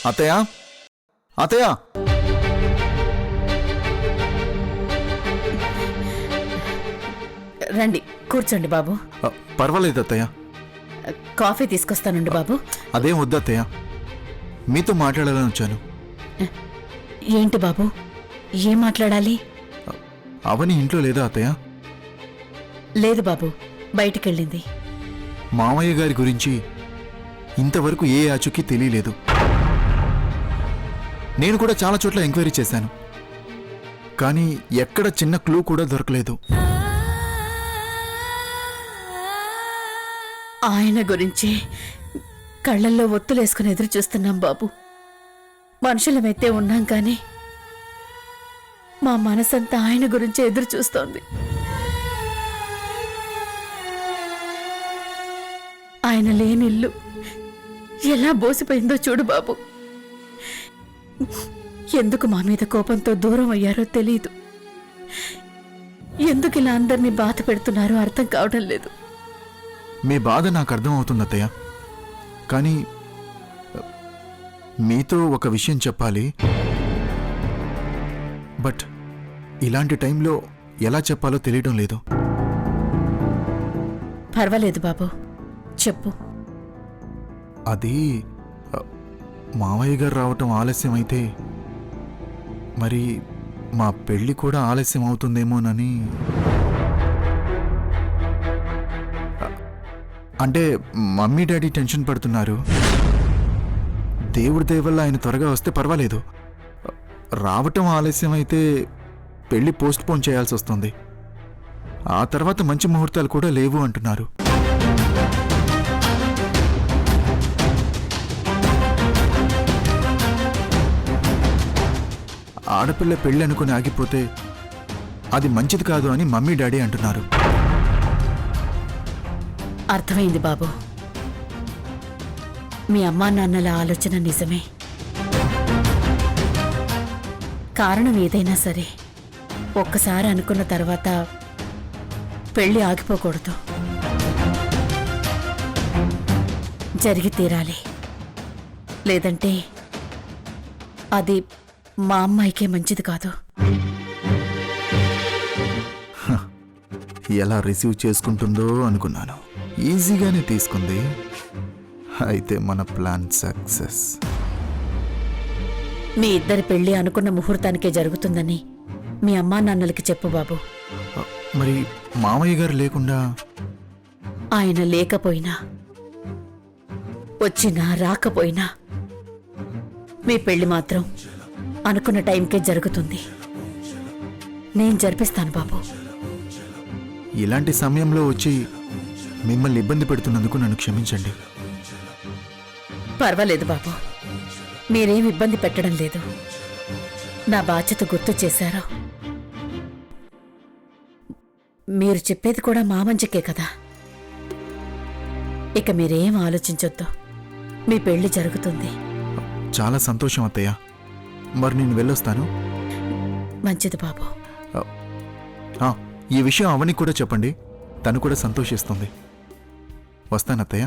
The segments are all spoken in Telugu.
అత్తయ్య అత్తయ్య రండి కూర్చోండి బాబు. పర్వాలేదు అత్తయ్య. కాఫీ తీసుకొస్తానండి బాబు. అదేం వద్దు అత్తయ్య, మీతో మాట్లాడాలని వచ్చాను. ఏంటి బాబు, ఏం మాట్లాడాలి? అవని ఇంట్లో లేదా అత్తయ్య? లేదు బాబు, బయటికెళ్ళింది. మామయ్య గారి గురించి ఇంతవరకు ఏ ఆచూకీ తెలియలేదు. నేను కూడా చాలా చోట్ల ఎంక్వైరీ చేశాను, కానీ ఎక్కడ చిన్న క్లూ కూడా దొరకలేదు. ఆయన గురించి కళ్ళల్లో ఒత్తులేసుకుని ఎదురు చూస్తున్నాం బాబు. మనుషులమైతే ఉన్నాం కానీ మా మనసంతా ఆయన గురించి ఎదురు చూస్తోంది. ఆయన లేని ఇల్లు ఎలా బోసిపోయిందో చూడు బాబు. ఎందుకు మా మీద కోపంతో దూరం అయ్యారో తెలియదు. ఎందుకు ఇలా అందరినీ బాధ పెడుతున్నారో అర్థం కావడం లేదు. మీ బాధ నాకు అర్థం అవుతుంది అత్తయ్య, కానీ మీతో ఒక విషయం చెప్పాలి. బట్ ఇలాంటి టైంలో ఎలా చెప్పాలో తెలియడం లేదు. పర్వాలేదు బాబు, చెప్పు. అది మావయ్య గారు రావటం ఆలస్యం అయితే మరి మా పెళ్ళి కూడా ఆలస్యం అవుతుందేమోనని. అంటే మమ్మీ డాడీ టెన్షన్ పడుతున్నారు. దేవుడి దయ వల్ల ఆయన త్వరగా వస్తే పర్వాలేదు, రావటం ఆలస్యం అయితే పెళ్లి పోస్ట్ పోన్ చేయాల్సి వస్తుంది. ఆ తర్వాత మంచి ముహూర్తాలు కూడా లేవు అంటున్నారు. ఆడపిల్ల పెళ్ళి అనుకుని ఆగిపోతే అది మంచిది కాదు అని మమ్మీ డాడీ అంటున్నారు. అర్థమైంది బాబు, మీ అమ్మా నాన్నల ఆలోచన నిజమే. కారణం ఏదైనా సరే ఒక్కసారి అనుకున్న తర్వాత పెళ్లి ఆగిపోకూడదు, జరిగి తీరాలి. లేదంటే అది మా అమ్మాయికే మంచిది కాదు. ఎలా రిసీవ్ చేసుకుంటుందో అనుకున్నాను, ఈజీగానే తీసుకుంది. అయితే మన ప్లాన్ సక్సెస్. మీ ఇద్దరి పెళ్లి అనుకున్న ముహూర్తానికే జరుగుతుందని మీ అమ్మా నాన్నలకి చెప్పు బాబు. మరి మామయ్య గారు లేకుండా? ఆయన లేకపోయినా వచ్చినా రాకపోయినా మీ పెళ్లి మాత్రం అనుకున్న టైంకే జరుగుతుంది. నేను జరిపిస్తాను బాబు. ఇలాంటి సమయంలో వచ్చి మిమ్మల్ని ఇబ్బంది పెడుతున్నందుకు నన్ను క్షమించండి. పర్వాలేదు బాబు, మీరేం ఇబ్బంది పెట్టడం లేదు. నా బాధ్యత గుర్తు చేశారో. మీరు చెప్పేది కూడా మా మంచికే కదా. ఇక మీరేం ఆలోచించొద్దు, మీ పెళ్లి జరుగుతుంది. చాలా సంతోషం అత్తయ్య. మరి నేను వెళ్ళొస్తాను. మంచిది బాబు. ఈ విషయం అవని కూడా చెప్పండి, తను కూడా సంతోషిస్తుంది. వస్తానత్తయ్య.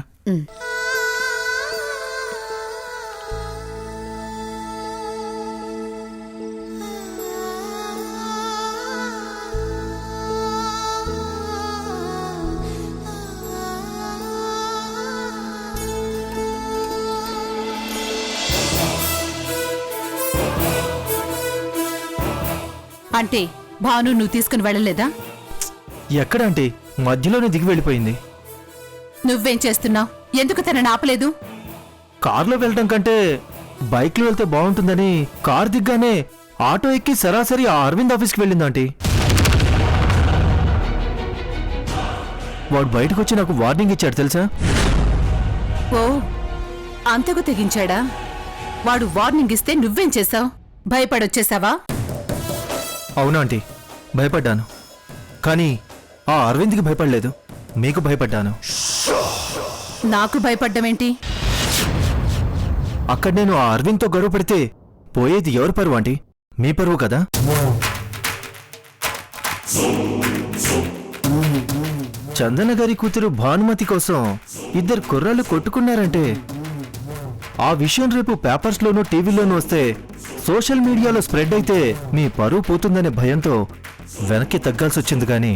అంటే భాను నువ్వు తీసుకుని వెళ్ళలేదా? ఎక్కడ అంటే మధ్యలోనే దిగి వెళ్ళిపోయింది. నువ్వేం చేస్తున్నావు? ఎందుకు తనని ఆపలేదు? కార్లో వెళ్ళటం కంటే బైక్లో వెళ్తే బాగుంటుందని కార్ దిగ్గానే ఆటో ఎక్కి సరాసరి ఆ అరవింద్ ఆఫీస్కి వెళ్ళిందంటీ. వాడు బయటకు వచ్చి నాకు వార్నింగ్ ఇచ్చాడు తెలుసా? ఓ, అంతకు తెగించాడా? వాడు వార్నింగ్ ఇస్తే నువ్వేం చేశావు? భయపడొచ్చేసావా? అవునా ఆంటీ, భయపడ్డాను. కానీ ఆ అరవింద్కి భయపడలేదు, మీకు భయపడ్డాను. నాకు భయపడ్డమేంటి? అక్కడ నేను ఆ అరవింద్తో గొడవ పెడితే పోయేది ఎవరి పరువు ఆంటీ? మీ పరువు కదా. చందన గారి కూతురు భానుమతి కోసం ఇద్దరు కుర్రాళ్ళు కొట్టుకున్నారంటే ఆ విషయం రేపు పేపర్స్లోనూ టీవీలోనూ వస్తే సోషల్ మీడియాలో స్ప్రెడ్ అయితే మీ పరువు పోతుందనే భయంతో వెనక్కి తగ్గాల్సి వచ్చింది కానీ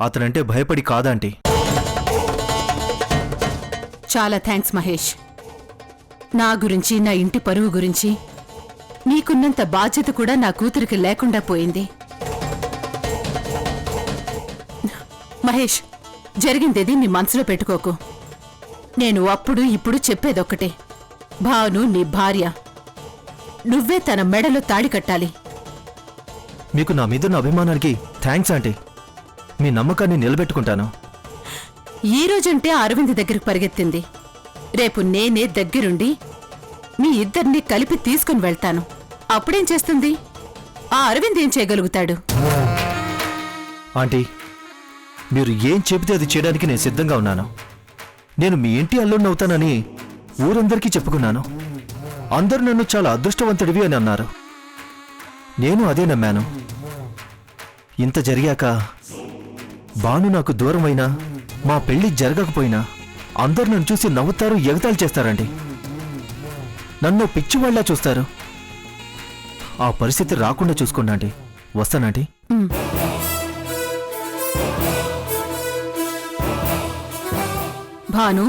అతనంటే భయపడి కాదంటీ. చాలా థ్యాంక్స్ మహేష్. నా గురించి, నా ఇంటి పరువు గురించి నీకున్నంత బాధ్యత కూడా నా కూతురికి లేకుండా పోయింది. మహేష్, జరిగిందేది నీ మనసులో పెట్టుకోకు. నేను అప్పుడు ఇప్పుడు చెప్పేదొక్కటే, భాను నీ భార్య. నువ్వే తన మెడలో తాళి కట్టాలి. మీకు నా మీదున్న అభిమానానికి థ్యాంక్స్ ఆంటీ. మీ నమ్మకాన్ని నిలబెట్టుకుంటాను. ఈ రోజంటే అరవింద్ దగ్గరికి పరిగెత్తింది. రేపు నేనే దగ్గరుండి మీ ఇద్దరిని కలిపి తీసుకుని వెళ్తాను. అప్పుడేం చేస్తుంది? ఆ అరవింద్ ఏం చేయగలుగుతాడు? ఆంటీ, మీరు ఏం చెబితే అది చేయడానికి నేను సిద్ధంగా ఉన్నాను. నేను మీ ఇంటి అల్లుడిని అవుతానని ఊరందరికీ చెప్పుకున్నాను. అందరూ నన్ను చాలా అదృష్టవంతుడివి అని అన్నారు. నేను అదే నమ్మాను. ఇంత జరిగాక భాను నాకు దూరమైనా, మా పెళ్లి జరగకపోయినా అందరు నన్ను చూసి నవ్వుతారు, ఎగతాళి చేస్తారండి. నన్ను పిచ్చివాళ్లా చూస్తారు. ఆ పరిస్థితి రాకుండా చూసుకోండి ఆంటీ. వస్తానంటీ. భాను,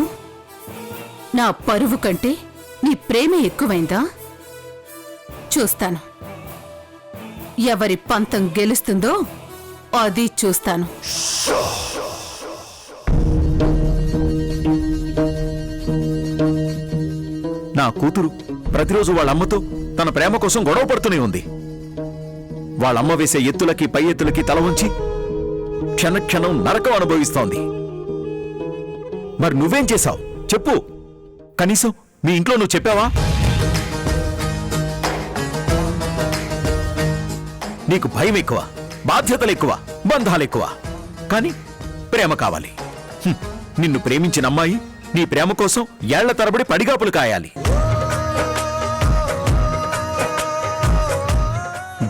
నా పరువు కంటే నీ ప్రేమ ఎక్కువైందా? చూస్తాను. ఎవరి పంతం గెలుస్తుందో అది చూస్తాను. నా కూతురు ప్రతిరోజు వాళ్ళమ్మతో తన ప్రేమ కోసం గొడవ పడుతూనే ఉంది. వాళ్ళమ్మ వేసే ఎత్తులకి పై ఎత్తులకి తల ఉంచి క్షణక్షణం నరకం అనుభవిస్తోంది. మరి నువ్వేం చేశావు చెప్పు. కనీసం మీ ఇంట్లో నువ్వు చెప్పావా? నీకు భయం ఎక్కువ, బాధ్యతలు ఎక్కువ, బంధాలు ఎక్కువ, కానీ ప్రేమ కావాలి. నిన్ను ప్రేమించిన అమ్మాయి నీ ప్రేమ కోసం ఏళ్ల తరబడి పడిగాపులు కాయాలి.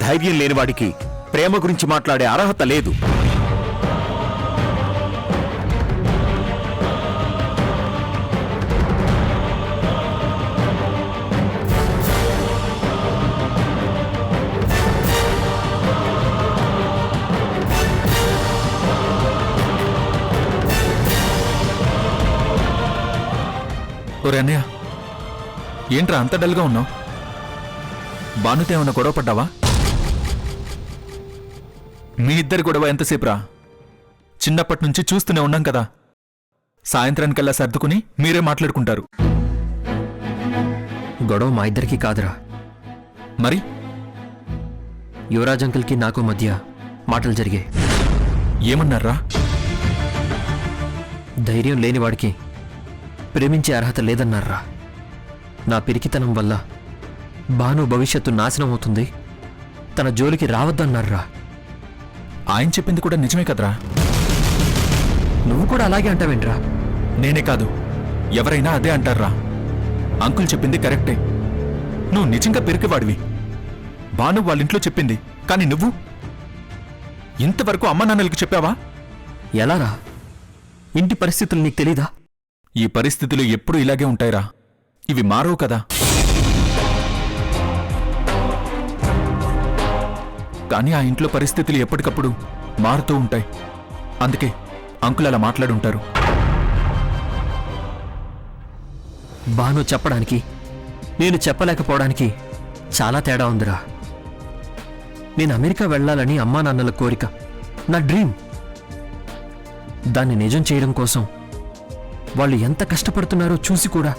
ధైర్యం లేనివాడికి ప్రేమ గురించి మాట్లాడే అర్హత లేదు. ఒరే అన్నయ్య, ఏంట్రా అంత డల్గా ఉన్నావు? భానుతో ఏమన్నా గొడవ పడ్డావా? మీ ఇద్దరి గొడవ ఎంతసేపురా? చిన్నప్పటి నుంచి చూస్తూనే ఉన్నాం కదా. సాయంత్రానికల్లా సర్దుకుని మీరే మాట్లాడుకుంటారు. గొడవ మా ఇద్దరికీ కాదురా, మరి యువరాజ్ అంకుల్కి నాకు మధ్య మాటలు జరిగాయి. ఏమన్నారా? ధైర్యం లేనివాడికి ప్రేమించే అర్హత లేదన్నారా. నా పిరికితనం వల్ల భాను భవిష్యత్తు నాశనం అవుతుంది, తన జోలికి రావద్దన్నారా. ఆయన చెప్పింది కూడా నిజమే కదరా. నువ్వు కూడా అలాగే అంటావేంట్రా? నేనే కాదు, ఎవరైనా అదే అంటారా. అంకుల్ చెప్పింది కరెక్టే. నువ్వు నిజంగా పెరికివాడివి. భాను వాళ్ళింట్లో చెప్పింది, కానీ నువ్వు ఇంతవరకు అమ్మ నాన్నలకు చెప్పావా? ఎలారా? ఇంటి పరిస్థితులు నీకు తెలీదా? ఈ పరిస్థితులు ఎప్పుడూ ఇలాగే ఉంటాయిరా. ఇవి మారవు కదా. కానీ ఆ ఇంట్లో పరిస్థితులు ఎప్పటికప్పుడు మారుతూ ఉంటాయి. అందుకే అంకుల్ అలా మాట్లాడుంటారు. భాను చెప్పడానికి నేను చెప్పలేకపోవడానికి చాలా తేడా ఉందిరా. నేను అమెరికా వెళ్ళాలని అమ్మా నాన్నల కోరిక, నా డ్రీమ్. దాన్ని నిజం చేయడం కోసం వాళ్ళు ఎంత కష్టపడుతున్నారో చూసి కూడా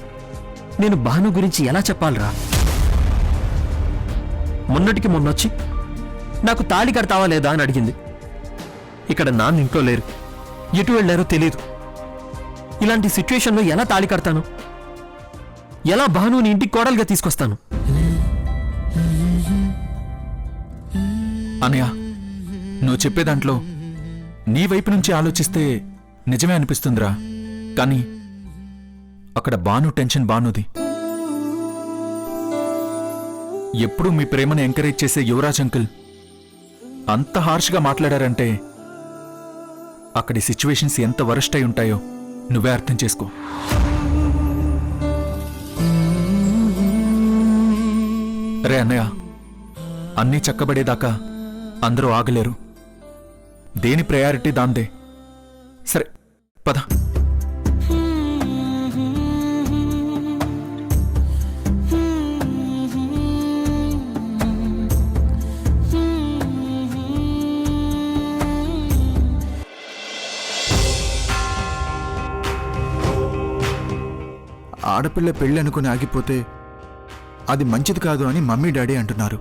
నేను భాను గురించి ఎలా చెప్పాలరా? మొన్నటికి మొన్నొచ్చి నాకు తాళి కడతావా లేదా అని అడిగింది. ఇక్కడ నాన్న ఇంట్లో లేరు, ఎటు వెళ్ళారో తెలీదు. ఇలాంటి సిచ్యువేషన్లో ఎలా తాళి కడతాను? ఎలా భానుని ఇంటికి కోడలుగా తీసుకొస్తాను? అనయ్య, నువ్వు చెప్పే దాంట్లో నీ వైపు నుంచి ఆలోచిస్తే నిజమే అనిపిస్తుందిరా. కానీ అక్కడ భాను టెన్షన్ భానుది. ఎప్పుడూ మీ ప్రేమను ఎంకరేజ్ చేసే యువరాజ్ అంకుల్ అంత హార్ష్గా మాట్లాడారంటే అక్కడి సిచ్యువేషన్స్ ఎంత వరస్ట్ అయి ఉంటాయో నువ్వే అర్థం చేసుకో. రే అన్నయ్య, అన్నీ చక్కబడేదాకా అందరూ ఆగలేరు. దేని ప్రయారిటీ దాందే. సరే పద. ఆడపిల్ల పెళ్ళి అనుకుని ఆగిపోతే అది మంచిది కాదు అని మమ్మీ డాడీ అంటున్నారు.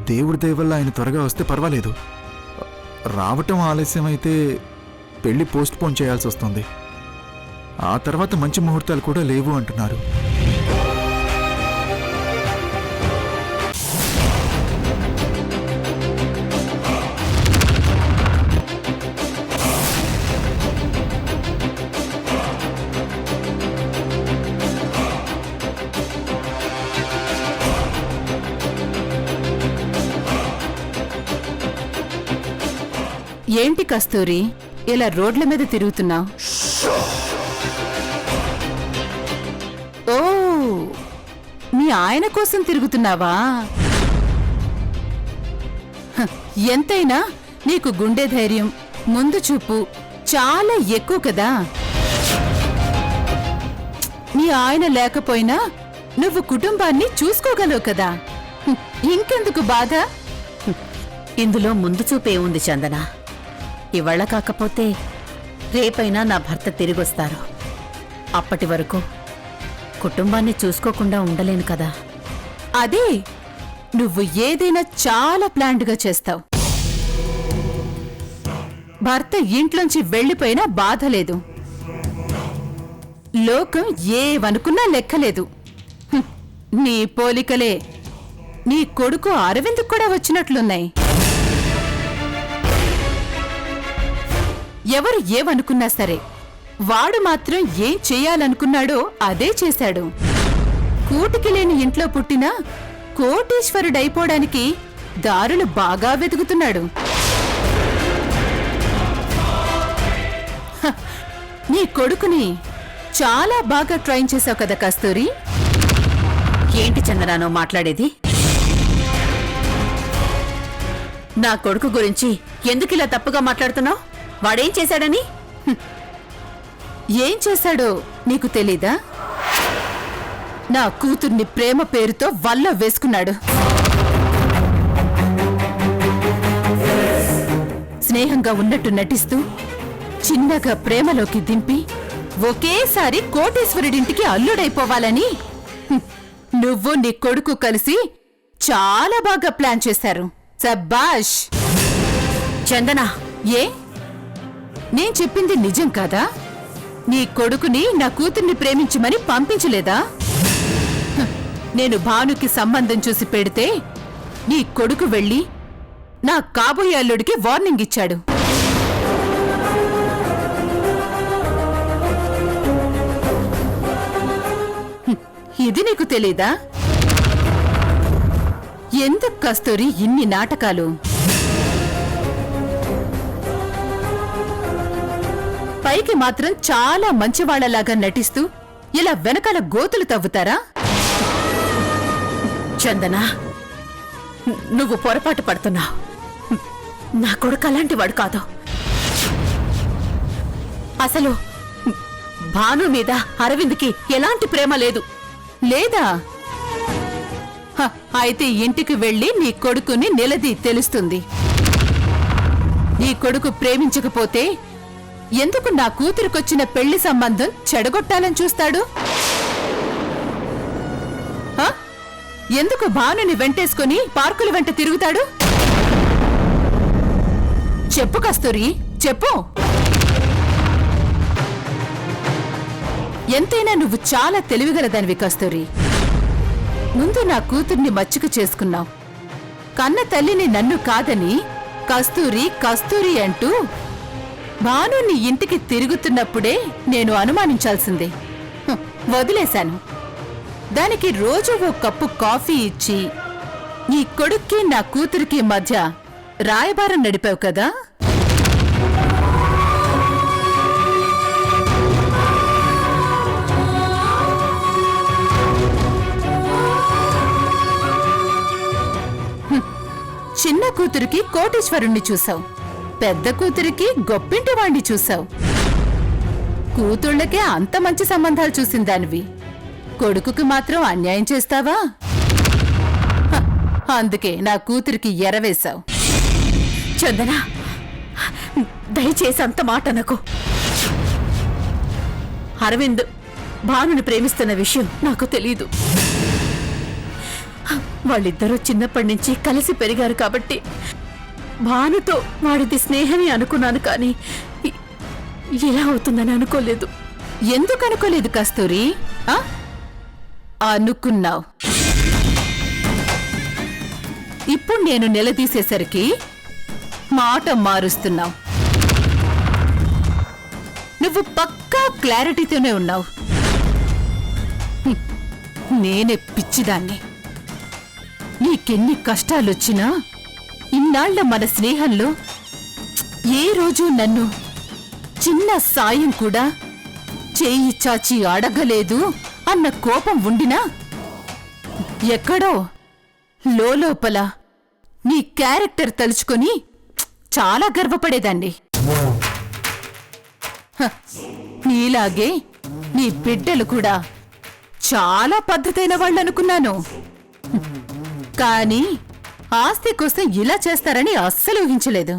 దేవుడి దయ వల్ల ఆయన త్వరగా వస్తే పర్వాలేదు. రావటం ఆలస్యమైతే పెళ్లి పోస్ట్ పోన్ చేయాల్సి వస్తుంది. ఆ తర్వాత మంచి ముహూర్తాలు కూడా లేవు అంటున్నారు. ఏంటి కస్తూరి ఇలా రోడ్ల మీద తిరుగుతున్నావు? ఓ, మీ ఆయన కోసం తిరుగుతున్నావా? హ, ఎంతైనా నీకు గుండె ధైర్యం, ముందు చూపు చాలా ఎక్కువ కదా. నీ ఆయన లేకపోయినా నువ్వు కుటుంబాన్ని చూసుకోగలవు కదా. హ్మ్, ఇంకెందుకు బాధ? ఇందులో ముందు చూపే ఉంది చందన. ఇవాళ కాకపోతే రేపైనా నా భర్త తిరిగొస్తారు. అప్పటి వరకు కుటుంబాన్ని చూసుకోకుండా ఉండలేను కదా. అదే, నువ్వు ఏదైనా చాలా ప్లాన్డ్గా చేస్తావు. భర్త ఇంట్లోంచి వెళ్ళిపోయినా బాధ లేదు. లోకం ఏవనుకున్నా లెక్కలేదు. హ్మ్, నీ పోలికలే నీ కొడుకు అరవింద్ కూడా వచ్చినట్లున్నాయి. ఎవరు ఏమనుకున్నా సరే వాడు మాత్రం ఏం చెయ్యాలనుకున్నాడో అదే చేశాడు. కూటికి లేని ఇంట్లో పుట్టినా కోటీశ్వరుడైపోవడానికి దారులు బాగా వెతుకుతున్నాడు. హ, నీ కొడుకుని చాలా బాగా ట్రైన్ చేశావు కదా కస్తూరి. ఏంటి చందనానో మాట్లాడేది? నా కొడుకు గురించి ఎందుకిలా తప్పుగా మాట్లాడుతున్నావు? వాడేం చేశాడని? ఏం చేశాడో నీకు తెలీదా? నా కూతుర్ని ప్రేమ పేరుతో వల్ల వేసుకున్నాడు. స్నేహంగా ఉన్నట్టు నటిస్తూ చిన్నగా ప్రేమలోకి దింపి ఒకేసారి కోటేశ్వరుడింటికి అల్లుడైపోవాలని నువ్వు నీ కొడుకు కలిసి చాలా బాగా ప్లాన్ చేశారు. సబ్బాష్. చందన, ఏ నేను చెప్పింది నిజం కాదా? నీ కొడుకుని నా కూతుర్ని ప్రేమించమని పంపించలేదా? హ, నేను భానుకి సంబంధం చూసి పెడితే నీ కొడుకు వెళ్ళి నా కాబోయే అల్లుడికి వార్నింగ్ ఇచ్చాడు. హ్మ్, ఇది నీకు తెలీదా? ఎందుకు కస్తూరి ఇన్ని నాటకాలు? పైకి మాత్రం చాలా మంచివాళ్లలాగా నటిస్తూ ఇలా వెనకాల గోతులు తవ్వుతారా? చందన, నువ్వు పొరపాటు పడుతున్నావు. నా కొడుకు అలాంటి వాడు కాదు. అసలు భాను మీద అరవింద్కి ఎలాంటి ప్రేమ లేదు. లేదా? హ, అయితే ఇంటికి వెళ్ళి నీ కొడుకుని నిలదీ తెలుస్తుంది. నీ కొడుకు ప్రేమించకపోతే ఎందుకు నా కూతురికొచ్చిన పెళ్లి సంబంధం చెడగొట్టాలని చూస్తాడు? హ? ఎందుకు భానుని వెంటేసుకుని పార్కుల వెంట తిరుగుతాడు? చెప్పు కస్తూరి, చెప్పు. ఎంతైనా నువ్వు చాలా తెలివిగలదానివి కస్తూరి. ముందు నా కూతుర్ని మచ్చిక చేసుకున్నావు. కన్న తల్లిని నన్ను కాదని కస్తూరి కస్తూరి అంటూ భాను నీ ఇంటికి తిరుగుతున్నప్పుడే నేను అనుమానించాల్సిందే. హ్, వదిలేశాను. దానికి రోజు ఓ కప్పు కాఫీ ఇచ్చి నీ కొడుక్కి నా కూతురికి మధ్య రాయబారం నడిపావు కదా. చిన్న కూతురికి కోటీశ్వరుణ్ణి చూసావు, పెద్ద కూతురికి గొప్పింటి వాణ్ణి చూసావు. కూతుళ్ళకే అంత మంచి సంబంధాలు చూసిందానివి, కొడుకుకి మాత్రం అన్యాయం చేస్తావా? హ, అందుకే నా కూతురికి ఎరవేశావు. చందన, దయచేసి అంత మాట నాకు. అరవింద్ భానుని ప్రేమిస్తున్న విషయం నాకు తెలీదు. వాళ్ళిద్దరూ చిన్నప్పటి నుంచి కలిసి పెరిగారు కాబట్టి భానుతో వాడిది స్నేహమే అనుకున్నాను, కానీ ఇలా అవుతుందని అనుకోలేదు. ఎందుకు అనుకోలేదు కస్తూరి? ఆ? అనుకున్నావు. ఇప్పుడు నేను నిలదీసేసరికి మాట మారుస్తున్నావు. నువ్వు పక్కా క్లారిటీతోనే ఉన్నావు. హ్మ్. నేనే పిచ్చిదాన్ని. నీకెన్ని కష్టాలొచ్చినా ఇన్నాళ్ల మన స్నేహంలో ఏ రోజు నన్ను చిన్న సాయం కూడా చేయి చాచి అడగలేదు అన్న కోపం ఉండినా ఎక్కడో లోపల నీ క్యారెక్టర్ తలుచుకొని చాలా గర్వపడేదాన్ని. హ, నీలాగే నీ బిడ్డలు కూడా చాలా పద్ధతైన వాళ్ళు అనుకున్నాను. కానీ ఆస్తి కోసం ఇలా చేస్తారని అస్సలు ఊహించలేదు.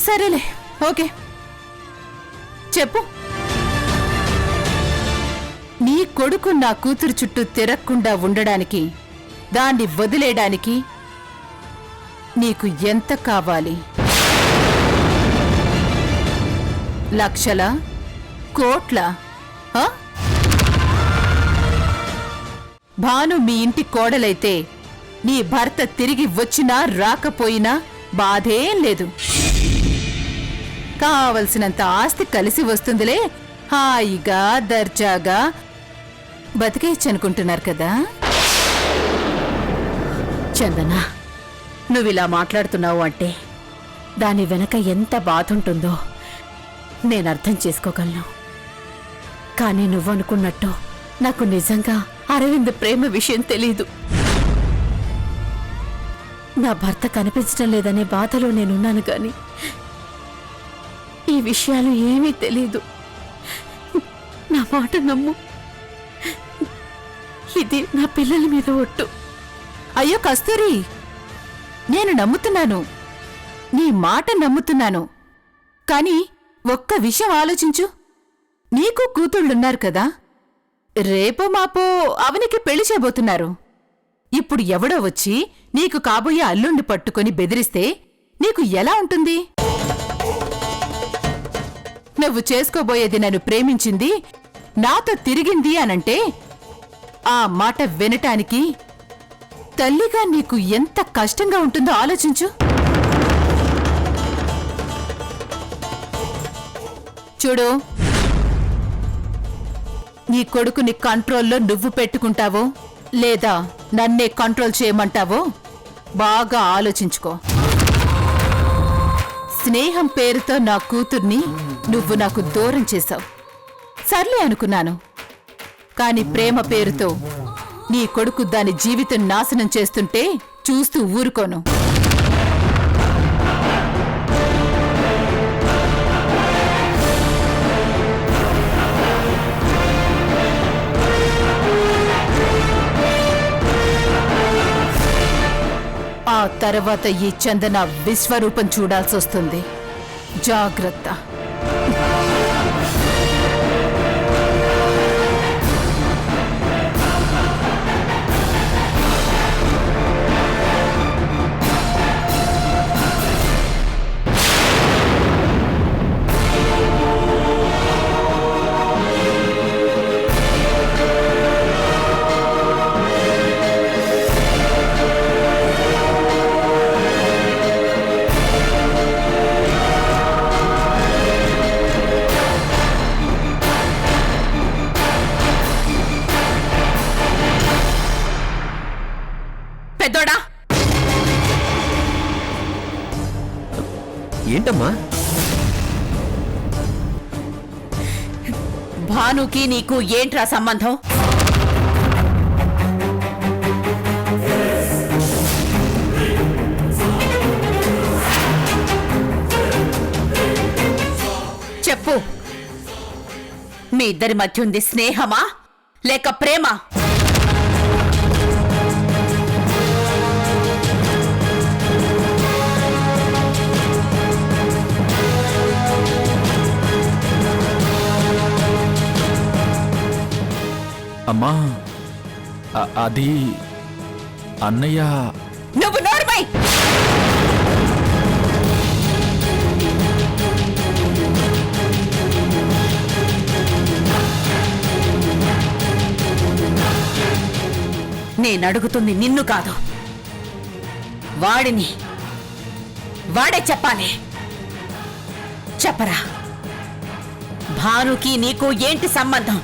సరేలే, ఓకే, చెప్పు. నీ కొడుకు నా కూతురు చుట్టూ తిరగకుండా ఉండడానికి, దాన్ని వదిలేయడానికి నీకు ఎంత కావాలి? లక్షల, కోట్ల? ఆ? భాను మీ ఇంటి కోడలైతే నీ భర్త తిరిగి వచ్చినా రాకపోయినా బాధేం లేదు. కావలసినంత ఆస్తి కలిసి వస్తుందిలే, హాయిగా దర్జాగా బతికేయచ్చనుకుంటున్నారు కదా. చందన, నువ్విలా మాట్లాడుతున్నావు అంటే దాని వెనక ఎంత బాధ ఉంటుందో నేను అర్థం చేసుకోగలను. కానీ నువ్వనుకున్నట్టు నాకు నిజంగా అరవింద్ ప్రేమ విషయం తెలీదు. నా భర్త కనిపించడం లేదనే బాధలో నేనున్నాను, కానీ ఈ విషయాలు ఏమీ తెలీదు. నా మాట నమ్ము. ఇది నా పిల్లల మీద ఒట్టు. అయ్యో కస్తూరి, నేను నమ్ముతున్నాను, నీ మాట నమ్ముతున్నాను. కాని ఒక్క విషయం ఆలోచించు. నీకు కూతుళ్ళున్నారు కదా, రేపో మాపో అవనికి పెళ్లి చేయబోతున్నారు. ఇప్పుడు ఎవడో వచ్చి నీకు కాబోయే అల్లుణ్ణి పట్టుకొని బెదిరిస్తే నీకు ఎలా ఉంటుంది? నువ్వు చేసుకోబోయేది నన్ను ప్రేమించింది, నాతో తిరిగింది అనంటే ఆ మాట వినటానికి తల్లిగా నీకు ఎంత కష్టంగా ఉంటుందో ఆలోచించు. చూడు, నీ కొడుకుని కంట్రోల్లో నువ్వు పెట్టుకుంటావో లేదా నన్నే కంట్రోల్ చేయమంటావో బాగా ఆలోచించుకో. స్నేహం పేరుతో నా కూతుర్ని నువ్వు నాకు దూరం చేశావు, సర్లే అనుకున్నాను. కాని ప్రేమ పేరుతో నీ కొడుకు దాని జీవితం నాశనం చేస్తుంటే చూస్తూ ఊరుకోను. ఆ తర్వాత ఈ చందన విశ్వరూపం చూడాల్సొస్తుంది. జాగ్రత్త. పెద్దోడా, ఏంటమ్మా? భానుకి నీకు ఏంట్రా సంబంధం? మీ ఇద్దరి మధ్య ఉంది స్నేహమా లేక ప్రేమ? అమ్మా అది అన్నయ్య. నువ్వు నోర్మై! నేనడుగుతుంది నిన్ను కాదు, వాడిని. వాడే చెప్పాలి. చెప్పరా, భానుకి నీకు ఏంటి సంబంధం?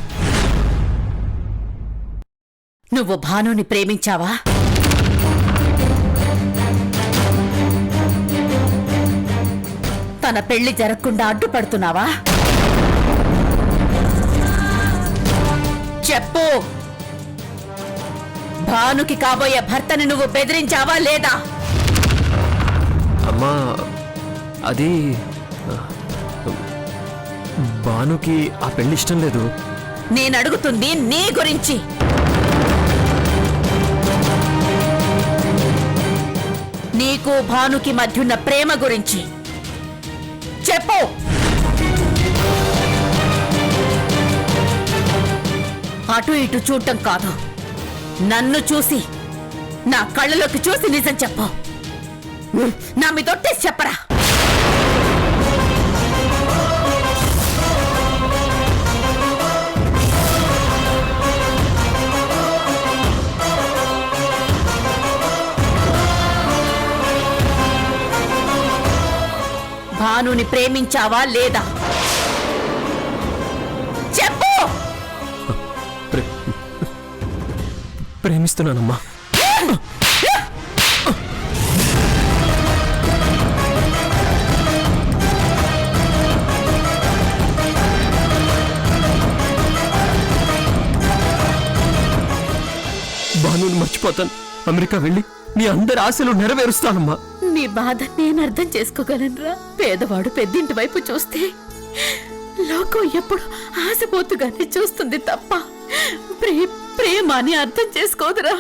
నువ్వు భానుని ప్రేమించావా? తన పెళ్లి జరగకుండా అడ్డుపడుతున్నావా? చెప్పు. భానుకి కాబోయే భర్తని నువ్వు బెదిరించావా లేదా? అమ్మా, అది భానుకి ఆ పెళ్లి ఇష్టం లేదు. నేనడుగుతుంది నీ గురించి. నీకు భానుకి మధ్యున్న ప్రేమ గురించి చెప్పు. అటు ఇటు చూడటం కాదు, నన్ను చూసి, నా కళ్ళలోకి చూసి నిజం చెప్పు. నా మీదొట్టేసి చెప్పరా. భానుని ప్రేమించావా లేదా? చెప్పు. ప్రేమిస్తున్నానమ్మా. భానుని మర్చిపోతాను. అమెరికా వెళ్ళి మీ అందరి ఆశలు నెరవేరుస్తానమ్మా. నీ బాధ నేను అర్థం చేసుకోగలనురా. పేదవాడు పెద్దింటి వైపు చూస్తే లోకం ఎప్పుడు ఆశపోతుగానే చూస్తుంది తప్ప ప్రేమ అని అర్థం చేసుకోదురా.